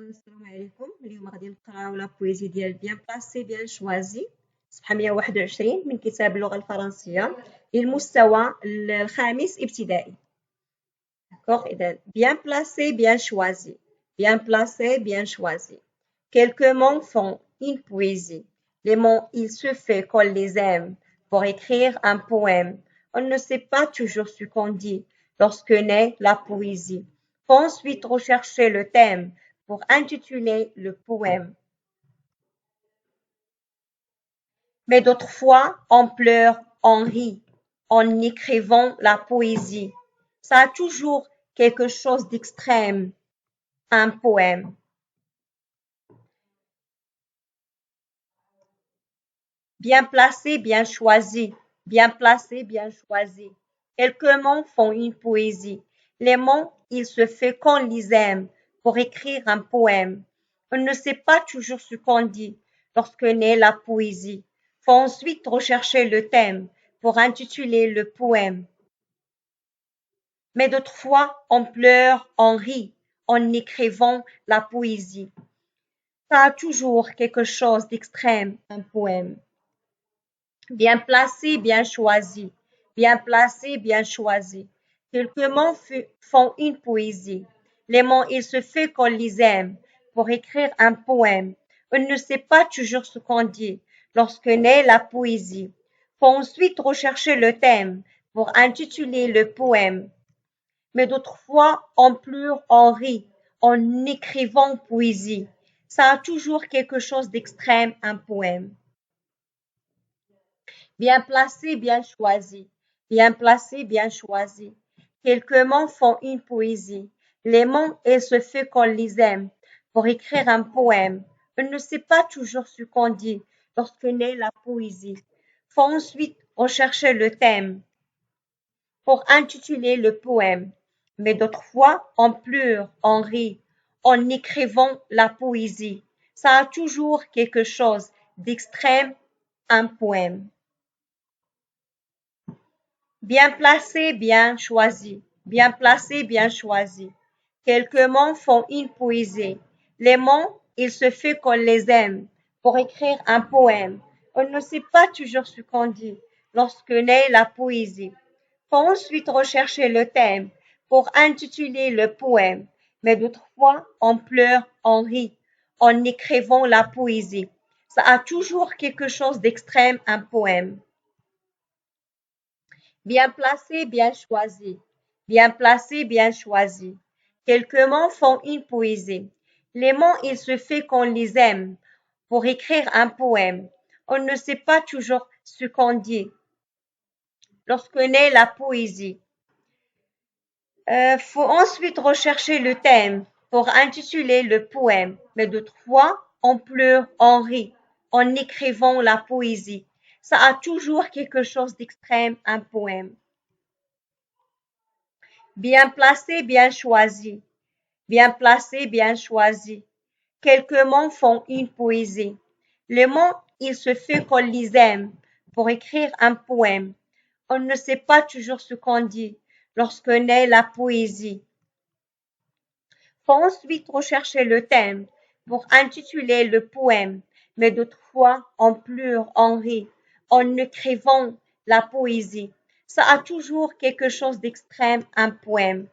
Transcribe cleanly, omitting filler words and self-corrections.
السلام عليكم. اليوم غادي نقراو لا بويزي ديال بيان بلاسي بيان شوازي صفحة 121 من كتاب اللغة الفرنسية للمستوى الخامس ابتدائي. إذا bien placé, bien choisi. Bien placé, bien choisi. Quelques mots font une poésie. Les mots, il se fait qu'on les aime. Pour écrire un poème, on ne sait pas toujours ce qu'on dit lorsque naît la poésie. Faut ensuite rechercher le thème pour intituler le poème. Mais d'autres fois, on pleure, on rit en écrivant la poésie. Ça a toujours quelque chose d'extrême, un poème. Bien placé, bien choisi. Bien placé, bien choisi. Quelques mots font une poésie. Les mots, il se fait qu'on les aime pour écrire un poème. On ne sait pas toujours ce qu'on dit lorsque naît la poésie. Faut ensuite rechercher le thème pour intituler le poème. Mais d'autres fois, on pleure, on rit en écrivant la poésie. Ça a toujours quelque chose d'extrême, un poème. Bien placé, bien choisi. Bien placé, bien choisi. Quelques mots font une poésie. Les mots, il se fait qu'on les aime pour écrire un poème. On ne sait pas toujours ce qu'on dit lorsque naît la poésie. Faut ensuite rechercher le thème pour intituler le poème. Mais d'autres fois, on pleure, on rit en écrivant poésie. Ça a toujours quelque chose d'extrême, un poème. Bien placé, bien choisi. Bien placé, bien choisi. Quelques mots font une poésie. Les mots, il se fait qu'on les aime pour écrire un poème. On ne sait pas toujours ce qu'on dit lorsque naît la poésie. Faut ensuite rechercher le thème pour intituler le poème. Mais d'autres fois, on pleure, on rit en écrivant la poésie. Ça a toujours quelque chose d'extrême, un poème. Bien placé, bien choisi. Bien placé, bien choisi. Quelques mots font une poésie. Les mots, il se fait qu'on les aime pour écrire un poème. On ne sait pas toujours ce qu'on dit lorsque naît la poésie. Faut ensuite rechercher le thème pour intituler le poème. Mais d'autres fois, on pleure, on rit en écrivant la poésie. Ça a toujours quelque chose d'extrême, un poème. Bien placé, bien choisi. Bien placé, bien choisi. Quelques mots font une poésie. Les mots, il se fait qu'on les aime pour écrire un poème. On ne sait pas toujours ce qu'on dit lorsque naît la poésie. Faut ensuite rechercher le thème pour intituler le poème. Mais d'autres fois, on pleure, on rit en écrivant la poésie. Ça a toujours quelque chose d'extrême, un poème. Bien placé, bien choisi. Bien placé, bien choisi. Quelques mots font une poésie. Les mots, il se fait qu'on les aime pour écrire un poème. On ne sait pas toujours ce qu'on dit lorsque naît la poésie. Faut ensuite rechercher le thème pour intituler le poème. Mais d'autres fois, on pleure, on rit en écrivant la poésie. Ça a toujours quelque chose d'extrême, un poème.